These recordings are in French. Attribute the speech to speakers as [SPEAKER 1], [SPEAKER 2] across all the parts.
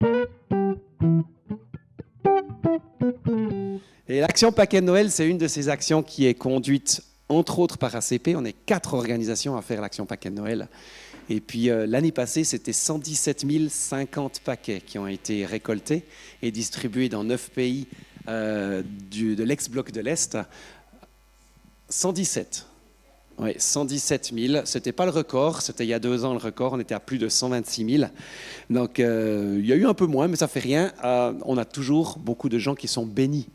[SPEAKER 1] Et l'action Paquet de Noël, c'est une de ces actions qui est conduite, entre autres, par ACP. On est 4 organisations à faire l'action Paquet de Noël. Et puis l'année passée, c'était 117 050 paquets qui ont été récoltés et distribués dans 9 pays de l'ex-bloc de l'Est. 117. Oui, 117 000. Ce n'était pas le record, c'était il y a 2 ans le record, on était à plus de 126 000. Donc il y a eu un peu moins, mais ça ne fait rien. On a toujours beaucoup de gens qui sont bénis.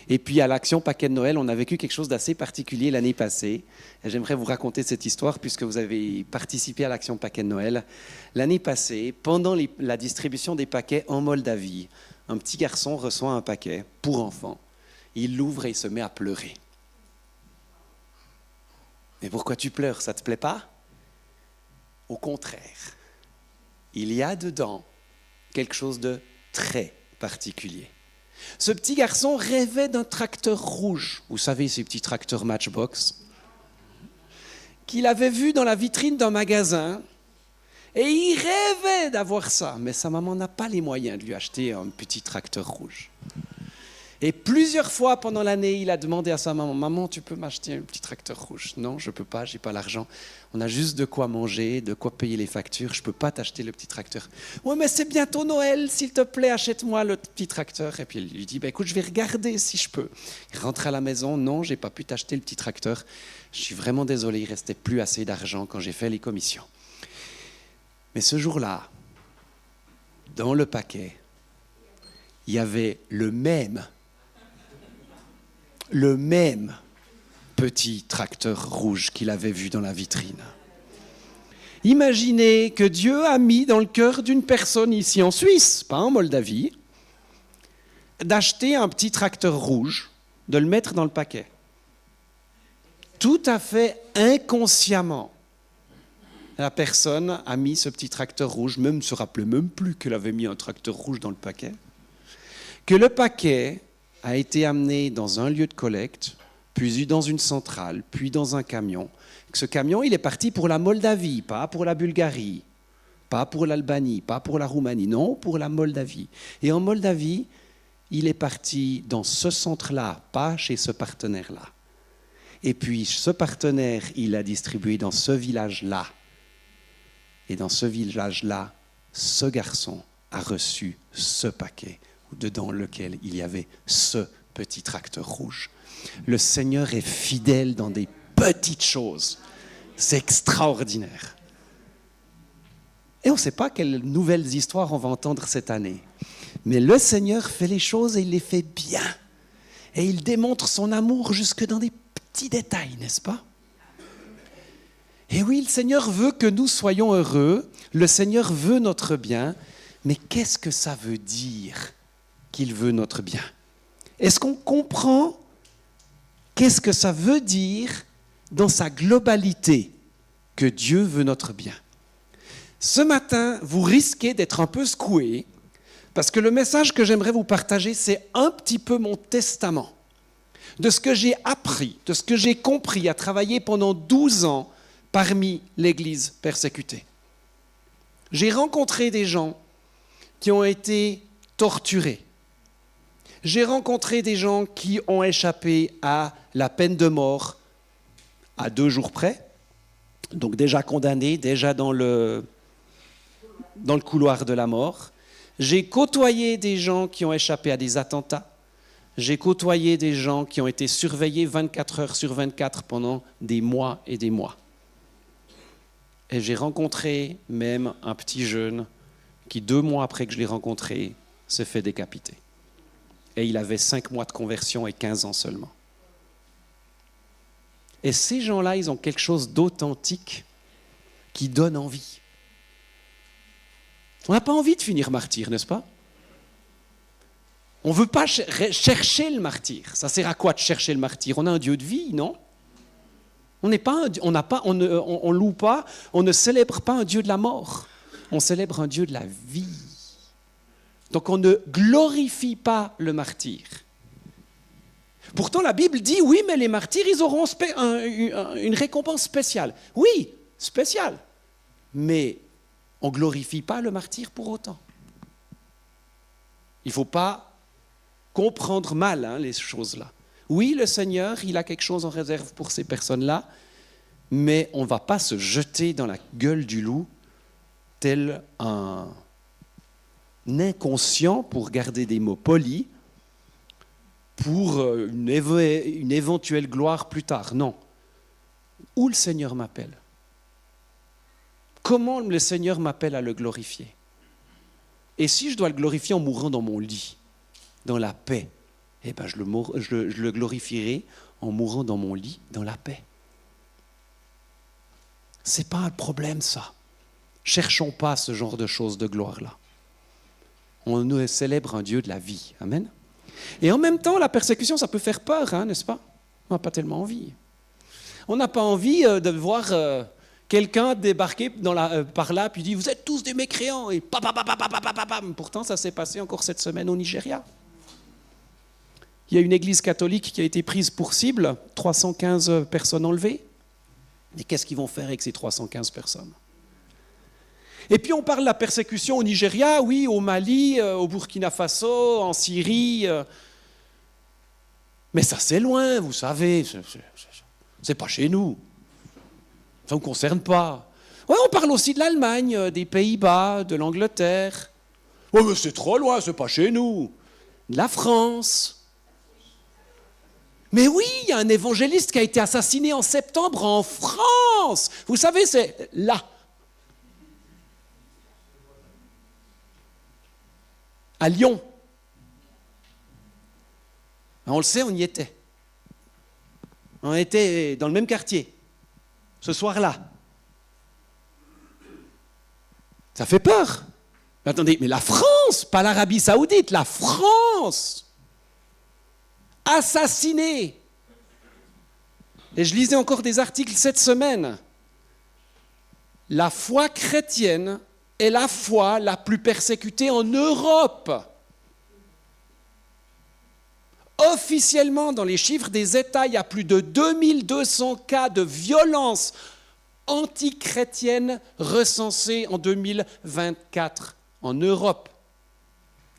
[SPEAKER 1] Et puis à l'action Paquet de Noël, on a vécu quelque chose d'assez particulier l'année passée. Et j'aimerais vous raconter cette histoire puisque vous avez participé à l'action Paquet de Noël. L'année passée, pendant la distribution des paquets en Moldavie, un petit garçon reçoit un paquet pour enfants. Il l'ouvre et il se met à pleurer. Mais pourquoi tu pleures? Ça ne te plaît pas? Au contraire, il y a dedans quelque chose de très particulier. Ce petit garçon rêvait d'un tracteur rouge. Vous savez, ces petits tracteurs Matchbox qu'il avait vu dans la vitrine d'un magasin. Et il rêvait d'avoir ça. Mais sa maman n'a pas les moyens de lui acheter un petit tracteur rouge. Et plusieurs fois pendant l'année, il a demandé à sa maman, « Maman, tu peux m'acheter un petit tracteur rouge ?» « Non, je ne peux pas, je n'ai pas l'argent. On a juste de quoi manger, de quoi payer les factures. Je ne peux pas t'acheter le petit tracteur. »« Oui, mais c'est bientôt Noël, s'il te plaît, achète-moi le petit tracteur. » Et puis il lui dit, « Écoute, je vais regarder si je peux. » Il rentre à la maison, « Non, je n'ai pas pu t'acheter le petit tracteur. Je suis vraiment désolé, il ne restait plus assez d'argent quand j'ai fait les commissions. » Mais ce jour-là, dans le paquet, il y avait le même petit tracteur rouge qu'il avait vu dans la vitrine. Imaginez que Dieu a mis dans le cœur d'une personne ici en Suisse, pas en Moldavie, d'acheter un petit tracteur rouge, de le mettre dans le paquet. Tout à fait inconsciemment, la personne a mis ce petit tracteur rouge, même ne se rappelait même plus qu'elle avait mis un tracteur rouge dans le paquet, que le paquet a été amené dans un lieu de collecte, puis dans une centrale, puis dans un camion. Ce camion, il est parti pour la Moldavie, pas pour la Bulgarie, pas pour l'Albanie, pas pour la Roumanie, non, pour la Moldavie. Et en Moldavie, il est parti dans ce centre-là, pas chez ce partenaire-là. Et puis, ce partenaire, il a distribué dans ce village-là. Et dans ce village-là, ce garçon a reçu ce paquet, dedans lequel il y avait ce petit tracteur rouge. Le Seigneur est fidèle dans des petites choses. C'est extraordinaire. Et on ne sait pas quelles nouvelles histoires on va entendre cette année. Mais le Seigneur fait les choses et il les fait bien. Et il démontre son amour jusque dans des petits détails, n'est-ce pas? Et oui, le Seigneur veut que nous soyons heureux. Le Seigneur veut notre bien. Mais qu'est-ce que ça veut dire qu'il veut notre bien? Est-ce qu'on comprend qu'est-ce que ça veut dire dans sa globalité que Dieu veut notre bien? Ce matin, vous risquez d'être un peu secoué parce que le message que j'aimerais vous partager, c'est un petit peu mon testament de ce que j'ai appris, de ce que j'ai compris à travailler pendant 12 ans parmi l'Église persécutée. J'ai rencontré des gens qui ont été torturés. J'ai rencontré des gens qui ont échappé à la peine de mort à 2 jours près, donc déjà condamnés, déjà dans le couloir de la mort. J'ai côtoyé des gens qui ont échappé à des attentats. J'ai côtoyé des gens qui ont été surveillés 24 heures sur 24 pendant des mois et des mois. Et j'ai rencontré même un petit jeune qui, 2 mois après que je l'ai rencontré, s'est fait décapiter. Et il avait 5 mois de conversion et 15 ans seulement. Et ces gens-là, ils ont quelque chose d'authentique qui donne envie. On n'a pas envie de finir martyr, n'est-ce pas? On ne veut pas chercher le martyr. Ça sert à quoi de chercher le martyr? On a un Dieu de vie, non? On ne loue pas, on ne célèbre pas un Dieu de la mort. On célèbre un Dieu de la vie. Donc on ne glorifie pas le martyr. Pourtant la Bible dit, oui, mais les martyrs, ils auront une récompense spéciale. Oui, spéciale. Mais on ne glorifie pas le martyr pour autant. Il ne faut pas comprendre mal les choses-là. Oui, le Seigneur, il a quelque chose en réserve pour ces personnes-là, mais on ne va pas se jeter dans la gueule du loup tel un inconscient, pour garder des mots polis, pour une éventuelle gloire plus tard. Non. Où le Seigneur m'appelle? Comment le Seigneur m'appelle à le glorifier? Et si je dois le glorifier en mourant dans mon lit, dans la paix, eh ben je le glorifierai en mourant dans mon lit, dans la paix. C'est pas un problème, ça. Cherchons pas ce genre de choses de gloire-là. On nous célèbre un Dieu de la vie. Amen. Et en même temps, la persécution, ça peut faire peur, n'est-ce pas? On n'a pas tellement envie. On n'a pas envie de voir quelqu'un débarquer par là, puis dire « Vous êtes tous des mécréants !» et pam. Pourtant, ça s'est passé encore cette semaine au Nigeria. Il y a une église catholique qui a été prise pour cible, 315 personnes enlevées. Et qu'est-ce qu'ils vont faire avec ces 315 personnes? Et puis on parle de la persécution au Nigeria, oui, au Mali, au Burkina Faso, en Syrie. Mais ça, c'est loin, vous savez. C'est pas chez nous. Ça ne nous concerne pas. Ouais, on parle aussi de l'Allemagne, des Pays-Bas, de l'Angleterre. Ouais, mais c'est trop loin, c'est pas chez nous. De la France. Mais oui, il y a un évangéliste qui a été assassiné en septembre en France. Vous savez, c'est là. À Lyon. On le sait, on y était. On était dans le même quartier, ce soir-là. Ça fait peur. Mais attendez, mais la France, pas l'Arabie Saoudite, la France, assassinée. Et je lisais encore des articles cette semaine. La foi chrétienne est la foi la plus persécutée en Europe. Officiellement, dans les chiffres des États, il y a plus de 2200 cas de violence antichrétienne recensés en 2024 en Europe.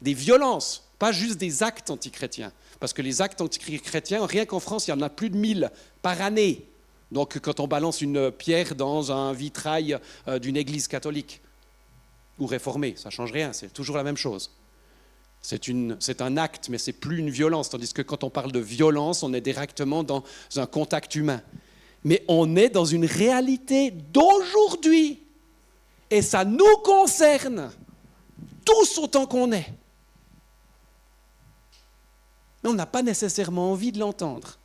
[SPEAKER 1] Des violences, pas juste des actes antichrétiens. Parce que les actes antichrétiens, rien qu'en France, il y en a plus de 1000 par année. Donc quand on balance une pierre dans un vitrail d'une église catholique ou réformée, ça ne change rien, c'est toujours la même chose. C'est un acte, mais ce n'est plus une violence. Tandis que quand on parle de violence, on est directement dans un contact humain. Mais on est dans une réalité d'aujourd'hui. Et ça nous concerne, tous autant qu'on est. Mais on n'a pas nécessairement envie de l'entendre.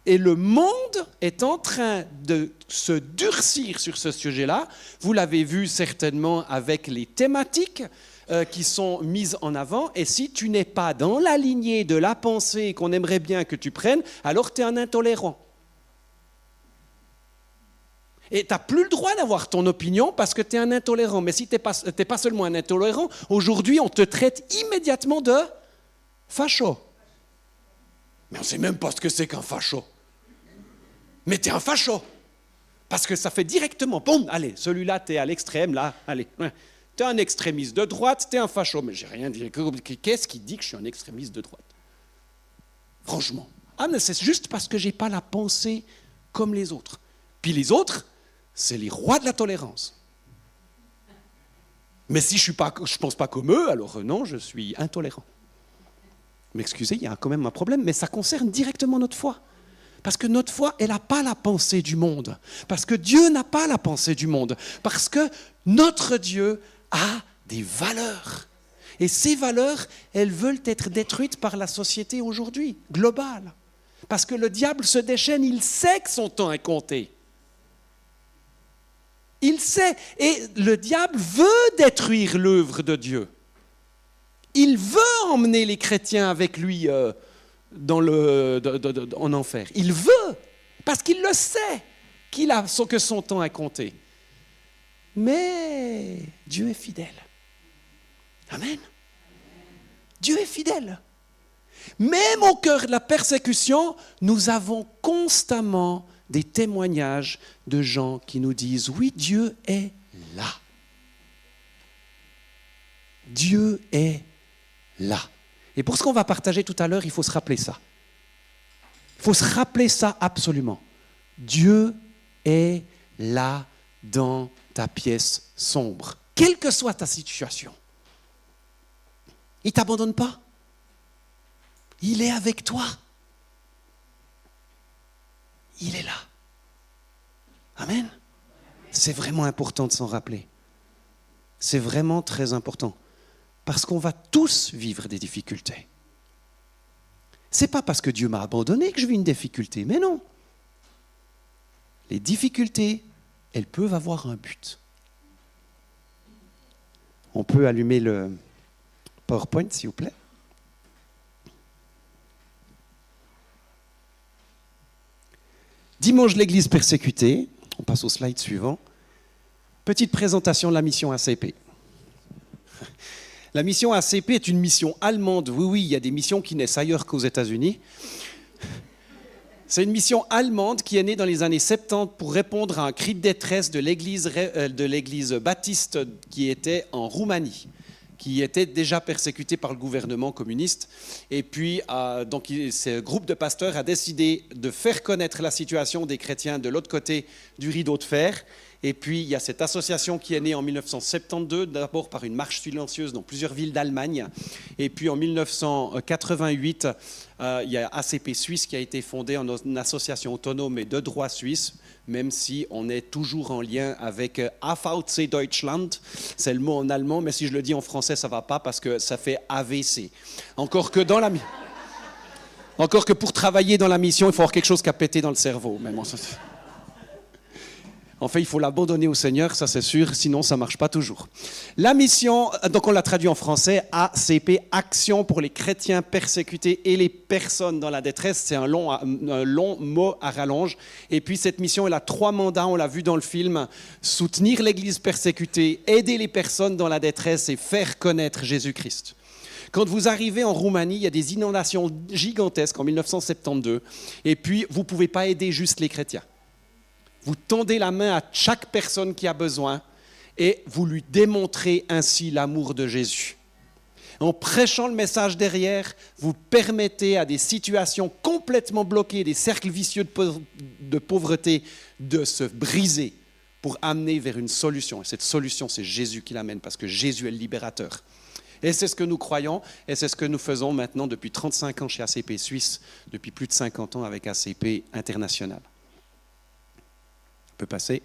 [SPEAKER 1] Et le monde est en train de se durcir sur ce sujet-là. Vous l'avez vu certainement avec les thématiques qui sont mises en avant. Et si tu n'es pas dans la lignée de la pensée qu'on aimerait bien que tu prennes, alors tu es un intolérant. Et tu n'as plus le droit d'avoir ton opinion parce que tu es un intolérant. Mais si tu n'es pas seulement un intolérant, aujourd'hui on te traite immédiatement de facho. Mais on ne sait même pas ce que c'est qu'un facho. Mais tu es un facho. Parce que ça fait directement, boum, allez, celui-là, tu es à l'extrême, là, allez. Tu es un extrémiste de droite, tu es un facho. Mais j'ai rien dit. Qu'est-ce qui dit que je suis un extrémiste de droite? Franchement. Ah, mais c'est juste parce que je n'ai pas la pensée comme les autres. Puis les autres, c'est les rois de la tolérance. Mais si je ne pense pas comme eux, alors non, je suis intolérant. M'excusez, il y a quand même un problème, mais ça concerne directement notre foi. Parce que notre foi, elle n'a pas la pensée du monde. Parce que Dieu n'a pas la pensée du monde. Parce que notre Dieu a des valeurs. Et ces valeurs, elles veulent être détruites par la société aujourd'hui, globale. Parce que le diable se déchaîne, il sait que son temps est compté. Il sait. Et le diable veut détruire l'œuvre de Dieu. Il veut emmener les chrétiens avec lui en enfer. Il veut, parce qu'il le sait, que son temps est compté. Mais Dieu est fidèle. Amen. Dieu est fidèle. Même au cœur de la persécution, nous avons constamment des témoignages de gens qui nous disent « Oui, Dieu est là. Dieu est là. Et pour ce qu'on va partager tout à l'heure, il faut se rappeler ça. Il faut se rappeler ça absolument. Dieu est là dans ta pièce sombre, quelle que soit ta situation. Il ne t'abandonne pas. Il est avec toi. Il est là. Amen. C'est vraiment important de s'en rappeler. C'est vraiment très important. Parce qu'on va tous vivre des difficultés. Ce n'est pas parce que Dieu m'a abandonné que je vis une difficulté, mais non. Les difficultés, elles peuvent avoir un but. On peut allumer le PowerPoint, s'il vous plaît. Dimanche de l'Église persécutée. On passe au slide suivant. Petite présentation de la mission ACP. La mission ACP est une mission allemande. Oui, il y a des missions qui naissent ailleurs qu'aux États-Unis. C'est une mission allemande qui est née dans les années 70 pour répondre à un cri de détresse de l'église baptiste qui était en Roumanie, qui était déjà persécutée par le gouvernement communiste. Et puis, donc, ce groupe de pasteurs a décidé de faire connaître la situation des chrétiens de l'autre côté du rideau de fer. Et puis, il y a cette association qui est née en 1972, d'abord par une marche silencieuse dans plusieurs villes d'Allemagne. Et puis, en 1988, il y a ACP Suisse qui a été fondée en une association autonome et de droit suisse, même si on est toujours en lien avec AVC Deutschland. C'est le mot en allemand, mais si je le dis en français, ça ne va pas parce que ça fait AVC. Encore que pour travailler dans la mission, il faut avoir quelque chose qui a pété dans le cerveau. Mais bon, en fait, il faut l'abandonner au Seigneur, ça c'est sûr, sinon ça ne marche pas toujours. La mission, donc on l'a traduit en français, ACP, Action pour les chrétiens persécutés et les personnes dans la détresse. C'est un long mot à rallonge. Et puis cette mission, elle a 3 mandats, on l'a vu dans le film. Soutenir l'Église persécutée, aider les personnes dans la détresse et faire connaître Jésus-Christ. Quand vous arrivez en Roumanie, il y a des inondations gigantesques en 1972. Et puis, vous ne pouvez pas aider juste les chrétiens. Vous tendez la main à chaque personne qui a besoin et vous lui démontrez ainsi l'amour de Jésus. En prêchant le message derrière, vous permettez à des situations complètement bloquées, des cercles vicieux de pauvreté, de se briser pour amener vers une solution. Et cette solution, c'est Jésus qui l'amène parce que Jésus est le libérateur. Et c'est ce que nous croyons et c'est ce que nous faisons maintenant depuis 35 ans chez ACP Suisse, depuis plus de 50 ans avec ACP International. On peut passer.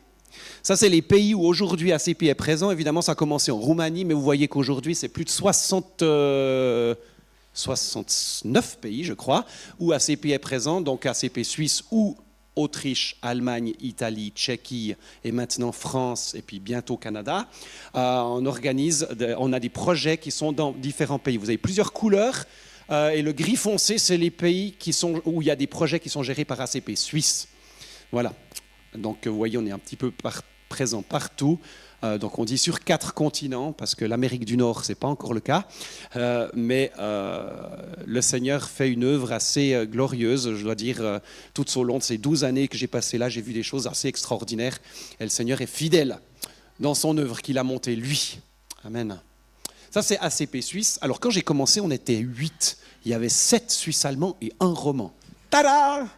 [SPEAKER 1] Ça, c'est les pays où aujourd'hui ACP est présent. Évidemment, ça a commencé en Roumanie, mais vous voyez qu'aujourd'hui, c'est plus de 69 pays, je crois, où ACP est présent. Donc ACP Suisse ou Autriche, Allemagne, Italie, Tchéquie et maintenant France et puis bientôt Canada. On a des projets qui sont dans différents pays. Vous avez plusieurs couleurs. Et le gris foncé, c'est les pays où il y a des projets qui sont gérés par ACP Suisse. Voilà. Donc, vous voyez, on est un petit peu présent partout. Donc, on dit sur 4 continents, parce que l'Amérique du Nord, ce n'est pas encore le cas. Mais le Seigneur fait une œuvre assez glorieuse, je dois dire. Tout au long de ces 12 années que j'ai passées là, j'ai vu des choses assez extraordinaires. Et le Seigneur est fidèle dans son œuvre qu'il a montée, lui. Amen. Ça, c'est ACP Suisse. Alors, quand j'ai commencé, on était 8. Il y avait 7 Suisses allemands et 1 roman. Tada!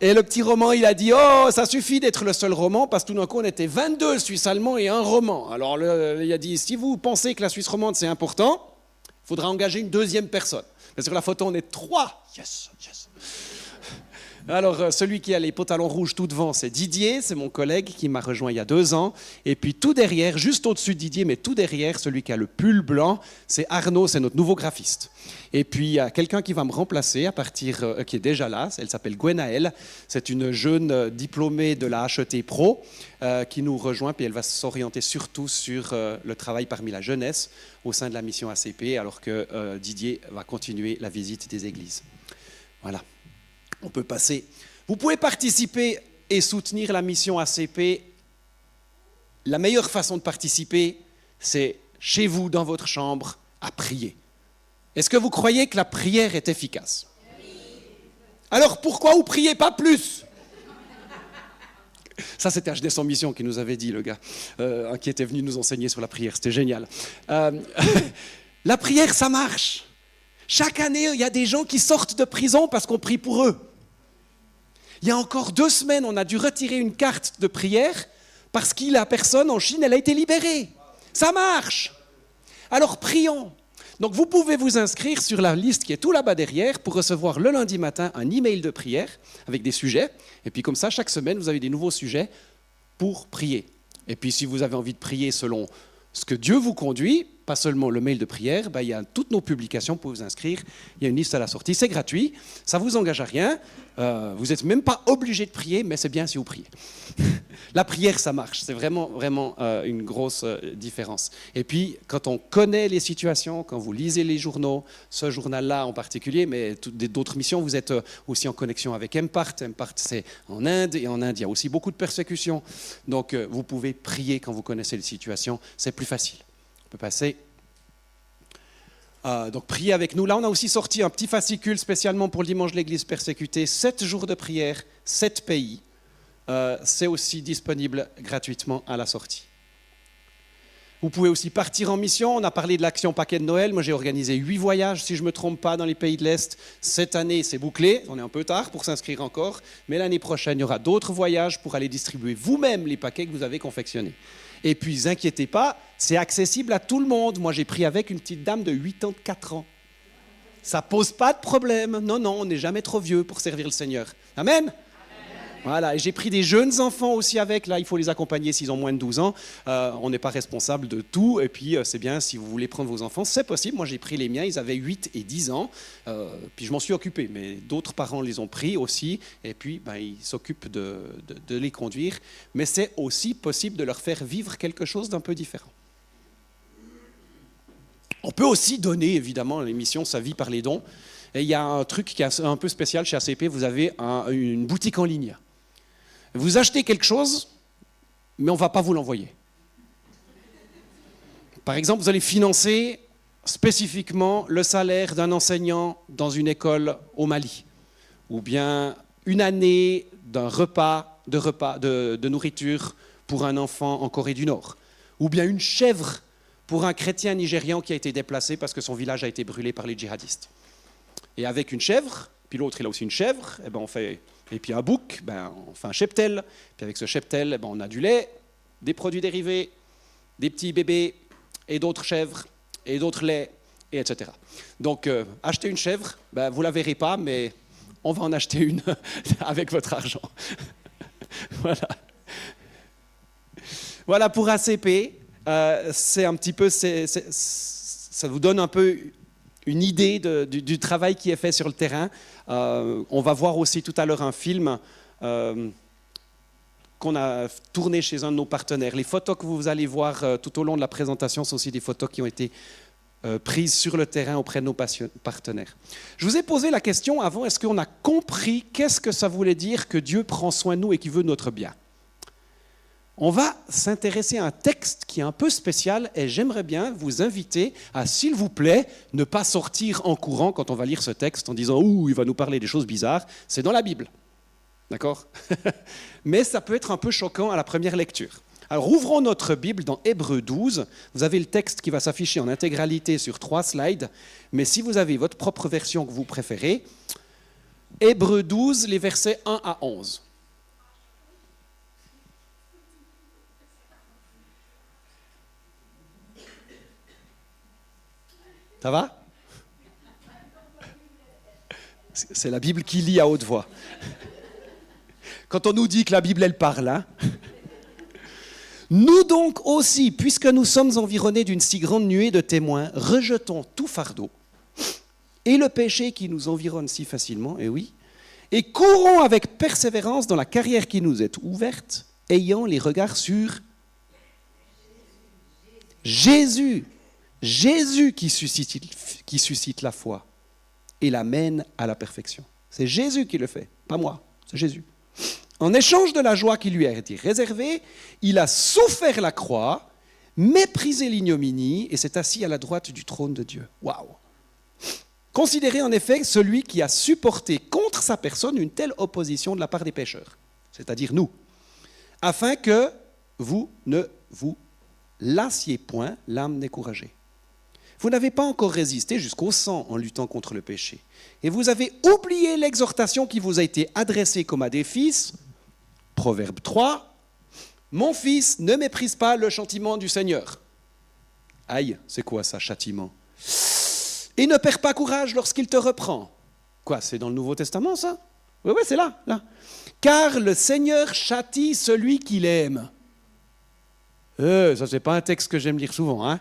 [SPEAKER 1] Et le petit roman, il a dit « Oh, ça suffit d'être le seul roman, parce que tout d'un coup, on était 22 Suisses allemands et 1 roman. » Alors, il a dit « Si vous pensez que la Suisse romande, c'est important, il faudra engager une 2e personne. » Mais sur la photo, on est 3. Yes, yes. Alors, celui qui a les pantalons rouges tout devant, c'est Didier, c'est mon collègue qui m'a rejoint il y a 2 ans. Et puis tout derrière, juste au-dessus de Didier, mais tout derrière, celui qui a le pull blanc, c'est Arnaud, c'est notre nouveau graphiste. Et puis il y a quelqu'un qui va me remplacer qui est déjà là, elle s'appelle Gwenaëlle. C'est une jeune diplômée de la HET Pro qui nous rejoint, puis elle va s'orienter surtout sur le travail parmi la jeunesse au sein de la mission ACP, alors que Didier va continuer la visite des églises. Voilà. On peut passer. Vous pouvez participer et soutenir la mission ACP. La meilleure façon de participer, c'est chez vous, dans votre chambre, à prier. Est-ce que vous croyez que la prière est efficace? Alors pourquoi vous ne priez pas plus? Ça, c'était HD Sans Mission qui nous avait dit, le gars, qui était venu nous enseigner sur la prière. C'était génial. La prière, ça marche. Chaque année, il y a des gens qui sortent de prison parce qu'on prie pour eux. Il y a encore 2 semaines, on a dû retirer une carte de prière parce que la personne en Chine, elle a été libérée. Ça marche. Alors prions. Donc vous pouvez vous inscrire sur la liste qui est tout là-bas derrière pour recevoir le lundi matin un email de prière avec des sujets. Et puis comme ça, chaque semaine, vous avez des nouveaux sujets pour prier. Et puis si vous avez envie de prier selon ce que Dieu vous conduit, pas seulement le mail de prière, il y a toutes nos publications pour vous inscrire. Il y a une liste à la sortie, c'est gratuit, ça ne vous engage à rien. Vous n'êtes même pas obligé de prier, mais c'est bien si vous priez. La prière, ça marche, c'est vraiment une grosse différence. Et puis, quand on connaît les situations, quand vous lisez les journaux, ce journal-là en particulier, mais d'autres missions, vous êtes aussi en connexion avec Empart. Empart, c'est en Inde, et en Inde, il y a aussi beaucoup de persécutions. Donc, vous pouvez prier quand vous connaissez les situations, c'est plus facile. On peut passer. Donc, priez avec nous. Là, on a aussi sorti un petit fascicule spécialement pour le dimanche de l'Église persécutée. 7 jours de prière, 7 pays. C'est aussi disponible gratuitement à la sortie. Vous pouvez aussi partir en mission. On a parlé de l'action paquet de Noël. Moi, j'ai organisé 8 voyages, si je ne me trompe pas, dans les pays de l'Est. Cette année, c'est bouclé. On est un peu tard pour s'inscrire encore. Mais l'année prochaine, il y aura d'autres voyages pour aller distribuer vous-même les paquets que vous avez confectionnés. Et puis, ne vous inquiétez pas, c'est accessible à tout le monde. Moi, j'ai pris avec une petite dame de 84 ans. Ça ne pose pas de problème. Non, on n'est jamais trop vieux pour servir le Seigneur. Amen. Voilà, et j'ai pris des jeunes enfants aussi avec, là il faut les accompagner s'ils ont moins de 12 ans, on n'est pas responsable de tout, et puis c'est bien si vous voulez prendre vos enfants, c'est possible, moi j'ai pris les miens, ils avaient 8 et 10 ans, puis je m'en suis occupé, mais d'autres parents les ont pris aussi, et puis ils s'occupent de les conduire, mais c'est aussi possible de leur faire vivre quelque chose d'un peu différent. On peut aussi donner, évidemment, l'émission Sa vie par les dons, et il y a un truc qui est un peu spécial chez ACP, vous avez une boutique en ligne. Vous achetez quelque chose, mais on ne va pas vous l'envoyer. Par exemple, vous allez financer spécifiquement le salaire d'un enseignant dans une école au Mali, ou bien une année d'un repas de nourriture pour un enfant en Corée du Nord, ou bien une chèvre pour un chrétien nigérian qui a été déplacé parce que son village a été brûlé par les djihadistes. Et avec une chèvre, puis l'autre il a aussi une chèvre, on fait... Et puis un bouc, on fait un cheptel. Puis avec ce cheptel, on a du lait, des produits dérivés, des petits bébés, et d'autres chèvres, et d'autres laits, et etc. Donc, acheter une chèvre, vous ne la verrez pas, mais on va en acheter une avec votre argent. Voilà pour ACP. C'est un petit peu... ça vous donne un peu une idée du travail qui est fait sur le terrain. On va voir aussi tout à l'heure un film qu'on a tourné chez un de nos partenaires. Les photos que vous allez voir tout au long de la présentation sont aussi des photos qui ont été prises sur le terrain auprès de nos partenaires. Je vous ai posé la question avant, est-ce qu'on a compris qu'est-ce que ça voulait dire que Dieu prend soin de nous et qu'il veut notre bien ? On va s'intéresser à un texte qui est un peu spécial et j'aimerais bien vous inviter à, s'il vous plaît, ne pas sortir en courant quand on va lire ce texte en disant « Ouh, il va nous parler des choses bizarres ». C'est dans la Bible, d'accord ? Mais ça peut être un peu choquant à la première lecture. Alors ouvrons notre Bible dans Hébreux 12. Vous avez le texte qui va s'afficher en intégralité sur 3 slides, mais si vous avez votre propre version que vous préférez, Hébreux 12, les versets 1 à 11. Ça va ? C'est la Bible qui lit à haute voix. Quand on nous dit que la Bible, elle parle, hein ? Nous donc aussi, puisque nous sommes environnés d'une si grande nuée de témoins, rejetons tout fardeau et le péché qui nous environne si facilement, et oui, et courons avec persévérance dans la carrière qui nous est ouverte, ayant les regards sur Jésus. Jésus qui suscite la foi et la mène à la perfection. C'est Jésus qui le fait, pas moi, c'est Jésus. En échange de la joie qui lui a été réservée, il a souffert la croix, méprisé l'ignominie et s'est assis à la droite du trône de Dieu. Waouh! Considérez en effet celui qui a supporté contre sa personne une telle opposition de la part des pécheurs, c'est-à-dire nous, afin que vous ne vous lassiez point l'âme découragée. Vous n'avez pas encore résisté jusqu'au sang en luttant contre le péché. Et vous avez oublié l'exhortation qui vous a été adressée comme à des fils. Proverbe 3. Mon fils, ne méprise pas le châtiment du Seigneur. Aïe, c'est quoi ça, châtiment? Et ne perds pas courage lorsqu'il te reprend. Quoi, c'est dans le Nouveau Testament, ça? Oui, c'est là. Car le Seigneur châtie celui qu'il aime. Ça, c'est pas un texte que j'aime lire souvent, hein?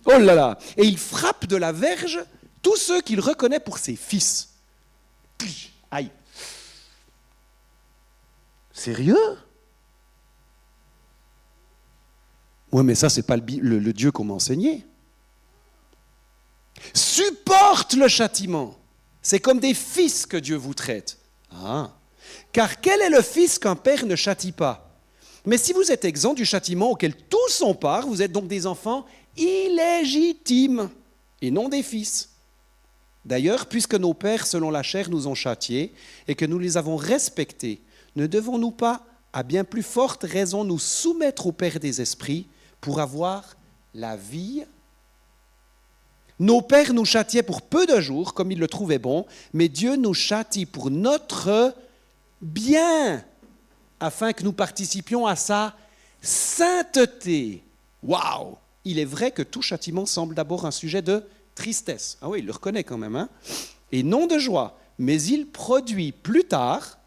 [SPEAKER 1] Oh là là! Et il frappe de la verge tous ceux qu'il reconnaît pour ses fils. Aïe! Sérieux? Ouais, mais ça, c'est pas le Dieu qu'on m'a enseigné. Supporte le châtiment. C'est comme des fils que Dieu vous traite. Ah. Car quel est le fils qu'un père ne châtie pas? Mais si vous êtes exempt du châtiment auquel tous ont part, vous êtes donc des enfants illégitimes et non des fils. D'ailleurs, puisque nos pères, selon la chair, nous ont châtiés et que nous les avons respectés, ne devons-nous pas, à bien plus forte raison, nous soumettre au Père des esprits pour avoir la vie? Nos pères nous châtiaient pour peu de jours, comme ils le trouvaient bon, mais Dieu nous châtie pour notre bien, afin que nous participions à sa sainteté. Waouh! Il est vrai que tout châtiment semble d'abord un sujet de tristesse. Ah oui, il le reconnaît quand même, hein? Et non de joie, mais il produit plus tard,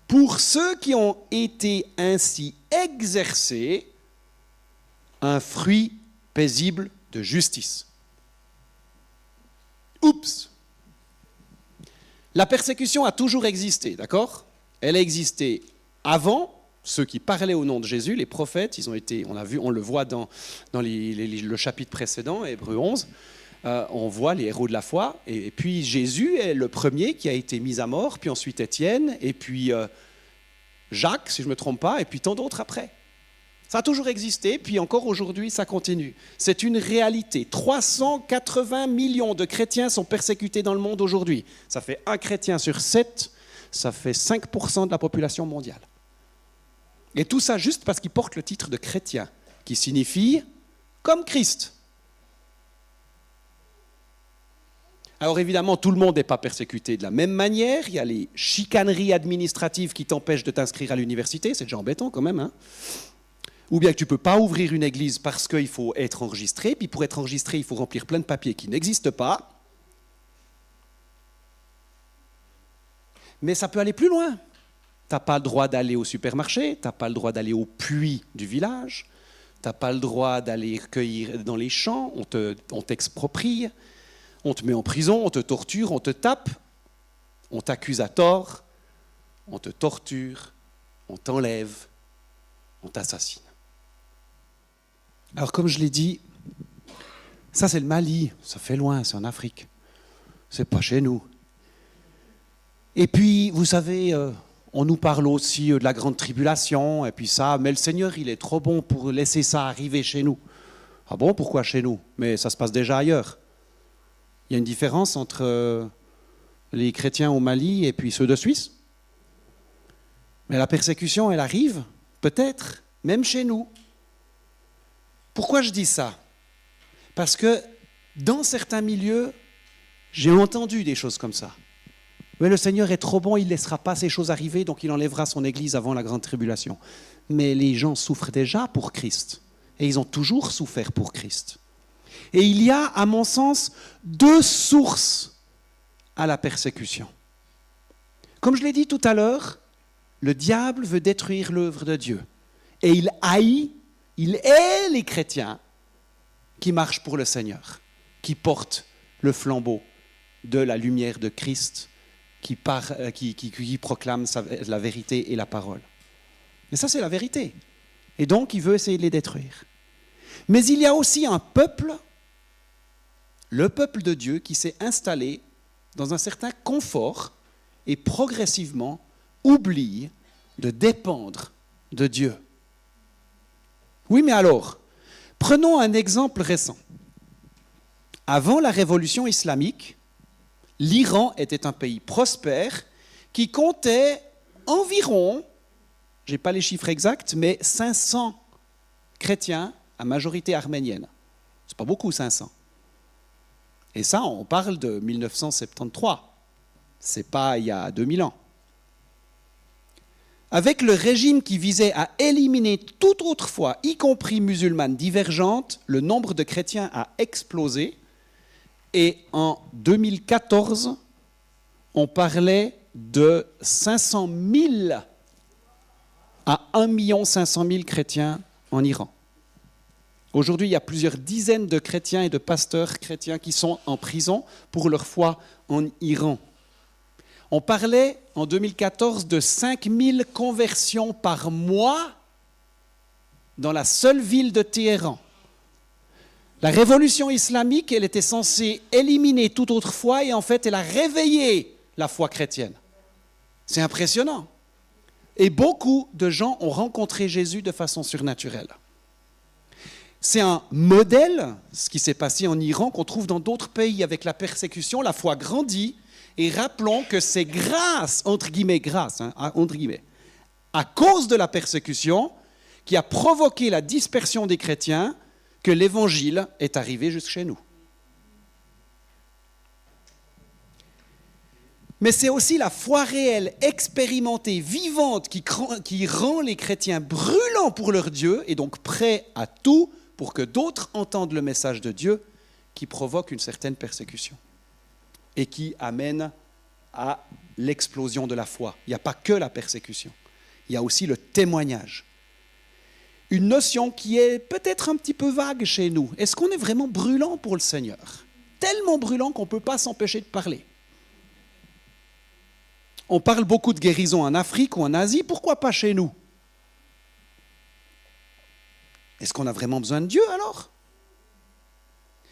[SPEAKER 1] pour ceux qui ont été ainsi exercés, un fruit paisible de justice. Oups! La persécution a toujours existé, d'accord? Elle a existé avant, ceux qui parlaient au nom de Jésus, les prophètes, on le voit dans le chapitre précédent, Hébreux 11, on voit les héros de la foi, et puis Jésus est le premier qui a été mis à mort, puis ensuite Étienne, et puis Jacques, si je ne me trompe pas, et puis tant d'autres après. Ça a toujours existé, puis encore aujourd'hui, ça continue. C'est une réalité. 380 millions de chrétiens sont persécutés dans le monde aujourd'hui. Ça fait un chrétien sur 7, ça fait 5% de la population mondiale. Et tout ça juste parce qu'ils portent le titre de chrétien, qui signifie « comme Christ ». Alors évidemment, tout le monde n'est pas persécuté de la même manière. Il y a les chicaneries administratives qui t'empêchent de t'inscrire à l'université. C'est déjà embêtant quand même, hein. Ou bien que tu ne peux pas ouvrir une église parce qu'il faut être enregistré. Puis pour être enregistré, il faut remplir plein de papiers qui n'existent pas. Mais ça peut aller plus loin. Tu n'as pas le droit d'aller au supermarché, tu n'as pas le droit d'aller au puits du village, tu n'as pas le droit d'aller cueillir dans les champs, on t'exproprie, on te met en prison, on te torture, on te tape, on t'accuse à tort, on te torture, on t'enlève, on t'assassine. Alors comme je l'ai dit, ça c'est le Mali, ça fait loin, c'est en Afrique, c'est pas chez nous. Et puis, vous savez, on nous parle aussi de la grande tribulation, et puis ça, mais le Seigneur, il est trop bon pour laisser ça arriver chez nous. Ah bon, pourquoi chez nous? Mais ça se passe déjà ailleurs. Il y a une différence entre les chrétiens au Mali et puis ceux de Suisse. Mais la persécution, elle arrive, peut-être, même chez nous. Pourquoi je dis ça? Parce que dans certains milieux, j'ai entendu des choses comme ça. Mais le Seigneur est trop bon, il ne laissera pas ces choses arriver, donc il enlèvera son Église avant la grande tribulation. Mais les gens souffrent déjà pour Christ, et ils ont toujours souffert pour Christ. Et il y a, à mon sens, deux sources à la persécution. Comme je l'ai dit tout à l'heure, le diable veut détruire l'œuvre de Dieu. Et il hait les chrétiens qui marchent pour le Seigneur, qui portent le flambeau de la lumière de Christ, qui proclame la vérité et la parole. Et ça, c'est la vérité. Et donc, il veut essayer de les détruire. Mais il y a aussi un peuple, le peuple de Dieu, qui s'est installé dans un certain confort et progressivement oublie de dépendre de Dieu. Oui, mais alors, prenons un exemple récent. Avant la révolution islamique, l'Iran était un pays prospère qui comptait environ, je n'ai pas les chiffres exacts, mais 500 chrétiens à majorité arménienne. Ce n'est pas beaucoup, 500. Et ça, on parle de 1973. C'est pas il y a 2000 ans. Avec le régime qui visait à éliminer toute autre foi, y compris musulmane divergente, le nombre de chrétiens a explosé. Et en 2014, on parlait de 500 000 à 1 500 000 chrétiens en Iran. Aujourd'hui, il y a plusieurs dizaines de chrétiens et de pasteurs chrétiens qui sont en prison pour leur foi en Iran. On parlait en 2014 de 5 000 conversions par mois dans la seule ville de Téhéran. La révolution islamique, elle était censée éliminer toute autre foi et en fait, elle a réveillé la foi chrétienne. C'est impressionnant. Et beaucoup de gens ont rencontré Jésus de façon surnaturelle. C'est un modèle, ce qui s'est passé en Iran, qu'on trouve dans d'autres pays avec la persécution. La foi grandit. Et rappelons que c'est grâce, entre guillemets, à cause de la persécution qui a provoqué la dispersion des chrétiens, que l'évangile est arrivé jusque chez nous. Mais c'est aussi la foi réelle, expérimentée, vivante, qui rend les chrétiens brûlants pour leur Dieu et donc prêts à tout pour que d'autres entendent le message de Dieu, qui provoque une certaine persécution et qui amène à l'explosion de la foi. Il n'y a pas que la persécution, il y a aussi le témoignage. Une notion qui est peut-être un petit peu vague chez nous. Est-ce qu'on est vraiment brûlant pour le Seigneur? Tellement brûlant qu'on ne peut pas s'empêcher de parler. On parle beaucoup de guérison en Afrique ou en Asie, pourquoi pas chez nous? Est-ce qu'on a vraiment besoin de Dieu alors?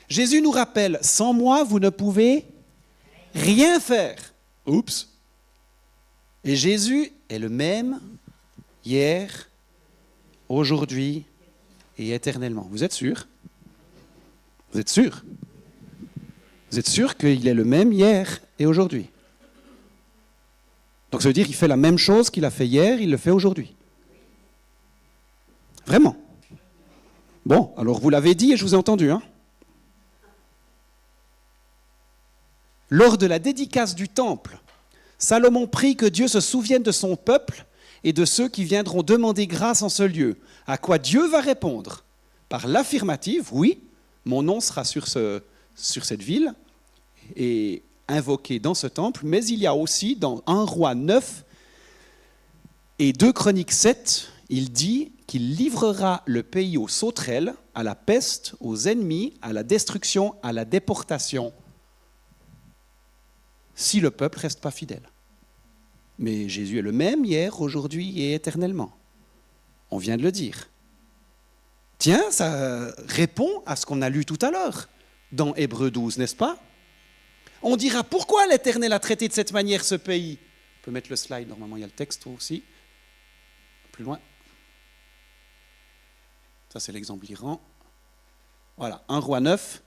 [SPEAKER 1] Jésus nous rappelle, sans moi, vous ne pouvez rien faire. Oups. Et Jésus est le même hier, aujourd'hui et éternellement. Vous êtes sûr? Vous êtes sûr? Vous êtes sûr qu'il est le même hier et aujourd'hui? Donc ça veut dire qu'il fait la même chose qu'il a fait hier, il le fait aujourd'hui. Vraiment. Bon, alors vous l'avez dit et je vous ai entendu, hein? Lors de la dédicace du temple, Salomon prie que Dieu se souvienne de son peuple et de ceux qui viendront demander grâce en ce lieu. À quoi Dieu va répondre? Par l'affirmative, oui, mon nom sera sur cette ville et invoqué dans ce temple, mais il y a aussi dans 1 Roi 9 et 2 Chroniques 7, il dit qu'il livrera le pays aux sauterelles, à la peste, aux ennemis, à la destruction, à la déportation, si le peuple ne reste pas fidèle. Mais Jésus est le même hier, aujourd'hui et éternellement. On vient de le dire. Tiens, ça répond à ce qu'on a lu tout à l'heure dans Hébreux 12, n'est-ce pas? On dira, pourquoi l'Éternel a traité de cette manière ce pays? On peut mettre le slide, normalement il y a le texte aussi. Plus loin. Ça c'est l'exemple d'Iran. Voilà, 1 Roi 9.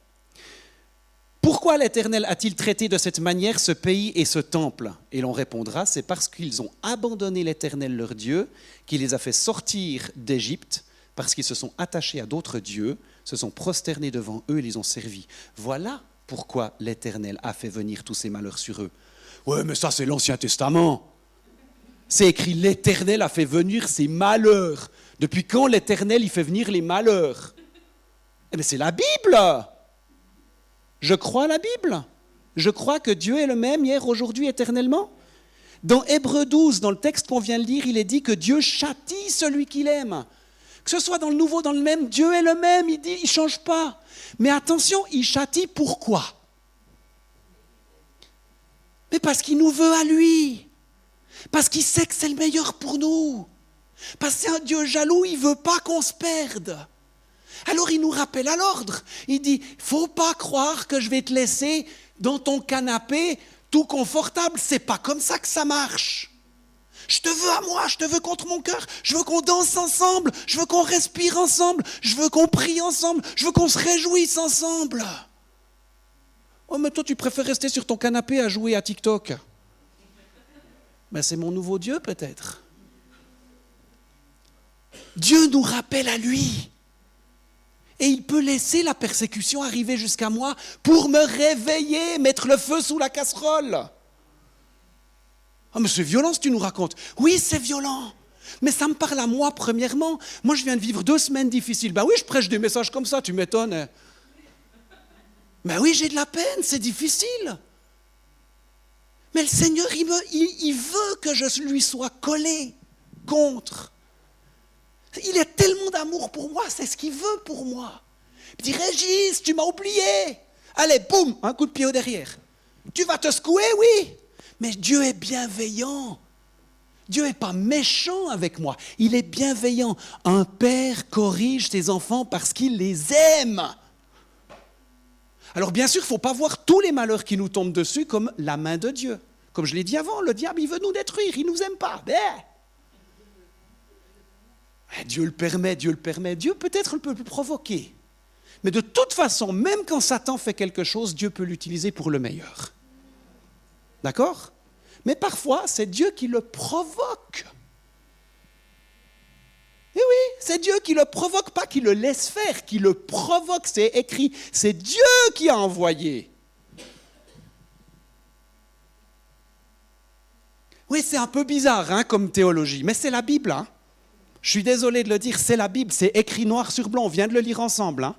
[SPEAKER 1] Pourquoi l'Éternel a-t-il traité de cette manière ce pays et ce temple? Et l'on répondra, c'est parce qu'ils ont abandonné l'Éternel leur Dieu, qui les a fait sortir d'Égypte, parce qu'ils se sont attachés à d'autres dieux, se sont prosternés devant eux et les ont servis. Voilà pourquoi l'Éternel a fait venir tous ces malheurs sur eux. Ouais, mais ça c'est l'Ancien Testament. C'est écrit, l'Éternel a fait venir ces malheurs. Depuis quand l'Éternel il fait venir les malheurs? Eh bien c'est la Bible. Je crois à la Bible. Je crois que Dieu est le même hier, aujourd'hui, éternellement. Dans Hébreux 12, dans le texte qu'on vient de lire, il est dit que Dieu châtie celui qu'il aime. Que ce soit dans le Nouveau, dans le même, Dieu est le même, il dit, il ne change pas. Mais attention, il châtie pourquoi? Mais parce qu'il nous veut à lui. Parce qu'il sait que c'est le meilleur pour nous. Parce que c'est un Dieu jaloux, il ne veut pas qu'on se perde. Alors il nous rappelle à l'ordre. Il dit, il ne faut pas croire que je vais te laisser dans ton canapé tout confortable. Ce n'est pas comme ça que ça marche. Je te veux à moi, je te veux contre mon cœur. Je veux qu'on danse ensemble, je veux qu'on respire ensemble, je veux qu'on prie ensemble, je veux qu'on se réjouisse ensemble. Oh mais toi tu préfères rester sur ton canapé à jouer à TikTok. Ben, c'est mon nouveau Dieu peut-être. Dieu nous rappelle à lui. Et il peut laisser la persécution arriver jusqu'à moi pour me réveiller, mettre le feu sous la casserole. Ah, mais c'est violent ce que tu nous racontes. Oui, c'est violent. Mais ça me parle à moi premièrement. Moi, je viens de vivre 2 semaines difficiles. Ben oui, je prêche des messages comme ça, tu m'étonnes. Ben oui, j'ai de la peine, c'est difficile. Mais le Seigneur, il veut que je lui sois collé contre. Il a tellement d'amour pour moi, c'est ce qu'il veut pour moi. Il dit, Régis, tu m'as oublié. Allez, boum, un coup de pied au derrière. Tu vas te secouer, oui. Mais Dieu est bienveillant. Dieu n'est pas méchant avec moi. Il est bienveillant. Un père corrige ses enfants parce qu'il les aime. Alors bien sûr, il ne faut pas voir tous les malheurs qui nous tombent dessus comme la main de Dieu. Comme je l'ai dit avant, le diable, il veut nous détruire, il ne nous aime pas. Dieu le permet, Dieu peut-être peut le provoquer. Mais de toute façon, même quand Satan fait quelque chose, Dieu peut l'utiliser pour le meilleur. D'accord ? Mais parfois, c'est Dieu qui le provoque. Et oui, c'est Dieu qui le provoque, pas qui le laisse faire, qui le provoque, c'est écrit. C'est Dieu qui a envoyé. Oui, c'est un peu bizarre comme théologie, mais c'est la Bible. Je suis désolé de le dire, c'est la Bible, c'est écrit noir sur blanc, on vient de le lire ensemble.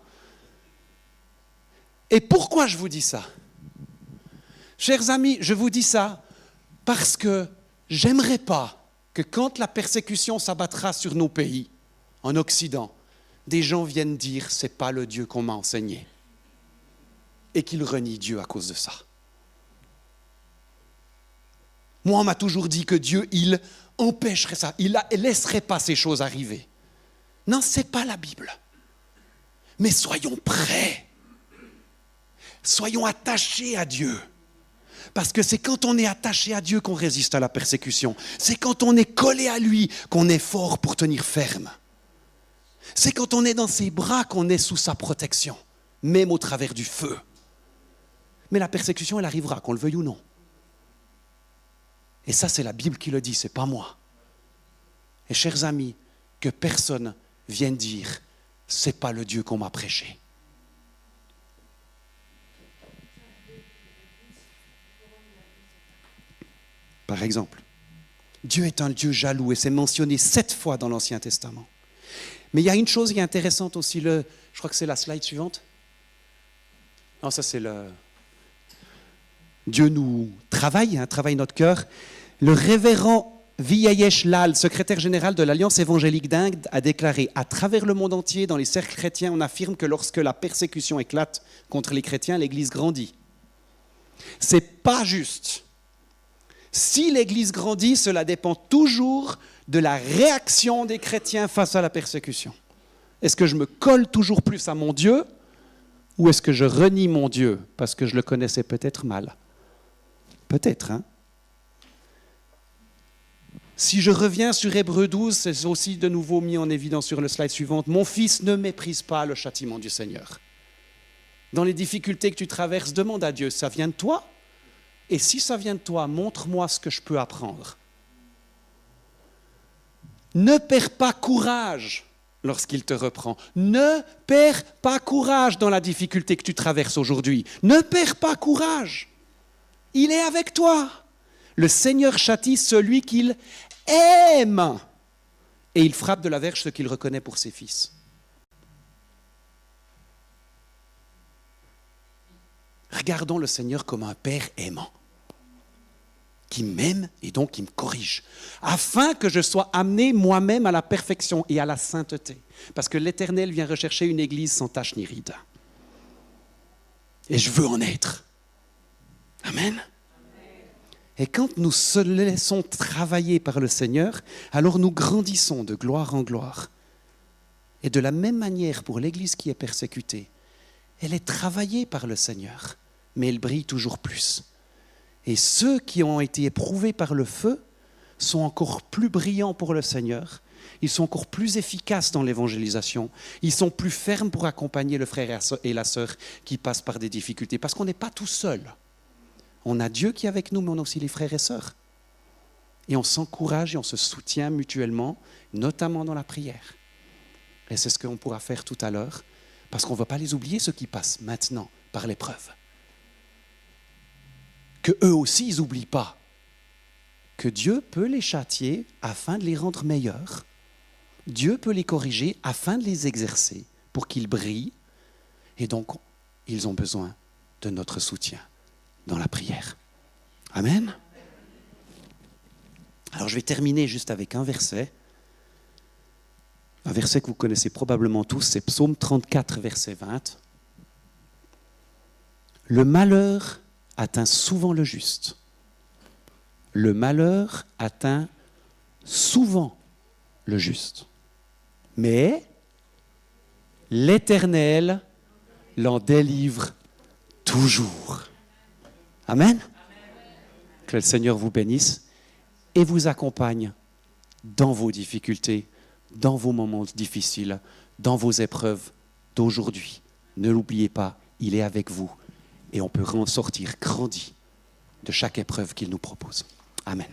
[SPEAKER 1] Et pourquoi je vous dis ça ? Chers amis, je vous dis ça parce que j'aimerais pas que quand la persécution s'abattra sur nos pays, en Occident, des gens viennent dire « c'est pas le Dieu qu'on m'a enseigné » et qu'ils renient Dieu à cause de ça. Moi, on m'a toujours dit que Dieu, il empêcherait ça, il ne laisserait pas ces choses arriver. Non, ce n'est pas la Bible. Mais soyons prêts. Soyons attachés à Dieu. Parce que c'est quand on est attaché à Dieu qu'on résiste à la persécution. C'est quand on est collé à lui qu'on est fort pour tenir ferme. C'est quand on est dans ses bras qu'on est sous sa protection, même au travers du feu. Mais la persécution, elle arrivera, qu'on le veuille ou non. Et ça, c'est la Bible qui le dit, c'est pas moi. Et chers amis, que personne vienne dire, c'est pas le Dieu qu'on m'a prêché. Par exemple, Dieu est un Dieu jaloux et c'est mentionné 7 fois dans l'Ancien Testament. Mais il y a une chose qui est intéressante aussi, je crois que c'est la slide suivante. Non, ça c'est le... Dieu nous travaille notre cœur. Le révérend Viayesh Lal, secrétaire général de l'Alliance évangélique d'Inde, a déclaré « À travers le monde entier, dans les cercles chrétiens, on affirme que lorsque la persécution éclate contre les chrétiens, l'Église grandit. » C'est pas juste. Si l'Église grandit, cela dépend toujours de la réaction des chrétiens face à la persécution. Est-ce que je me colle toujours plus à mon Dieu ou est-ce que je renie mon Dieu parce que je le connaissais peut-être mal ? Peut-être, Si je reviens sur Hébreux 12, c'est aussi de nouveau mis en évidence sur le slide suivant. Mon fils, ne méprise pas le châtiment du Seigneur. Dans les difficultés que tu traverses, demande à Dieu, ça vient de toi ? Et si ça vient de toi, montre-moi ce que je peux apprendre. Ne perds pas courage lorsqu'il te reprend. Ne perds pas courage dans la difficulté que tu traverses aujourd'hui. Ne perds pas courage. Il est avec toi. Le Seigneur châtie celui qu'il aime. Et il frappe de la verge ce qu'il reconnaît pour ses fils. Regardons le Seigneur comme un Père aimant, qui m'aime et donc qui me corrige, afin que je sois amené moi-même à la perfection et à la sainteté. Parce que l'Éternel vient rechercher une église sans tache ni ride. Et je veux en être. Amen. Et quand nous se laissons travailler par le Seigneur, alors nous grandissons de gloire en gloire. Et de la même manière pour l'église qui est persécutée, elle est travaillée par le Seigneur, mais elle brille toujours plus. Et ceux qui ont été éprouvés par le feu sont encore plus brillants pour le Seigneur. Ils sont encore plus efficaces dans l'évangélisation. Ils sont plus fermes pour accompagner le frère et la sœur qui passent par des difficultés. Parce qu'on n'est pas tout seul. On a Dieu qui est avec nous, mais on a aussi les frères et sœurs. Et on s'encourage et on se soutient mutuellement, notamment dans la prière. Et c'est ce qu'on pourra faire tout à l'heure. Parce qu'on ne va pas les oublier, ceux qui passent maintenant par l'épreuve. Que eux aussi, ils n'oublient pas que Dieu peut les châtier afin de les rendre meilleurs. Dieu peut les corriger afin de les exercer pour qu'ils brillent. Et donc, ils ont besoin de notre soutien dans la prière. Amen. Alors, je vais terminer juste avec un verset. Un verset que vous connaissez probablement tous, c'est Psaume 34, verset 20. Le malheur atteint souvent le juste. Le malheur atteint souvent le juste. Mais l'Éternel l'en délivre toujours. Amen. Que le Seigneur vous bénisse et vous accompagne dans vos difficultés, dans vos moments difficiles, dans vos épreuves d'aujourd'hui. Ne l'oubliez pas, il est avec vous et on peut en sortir grandi de chaque épreuve qu'il nous propose. Amen.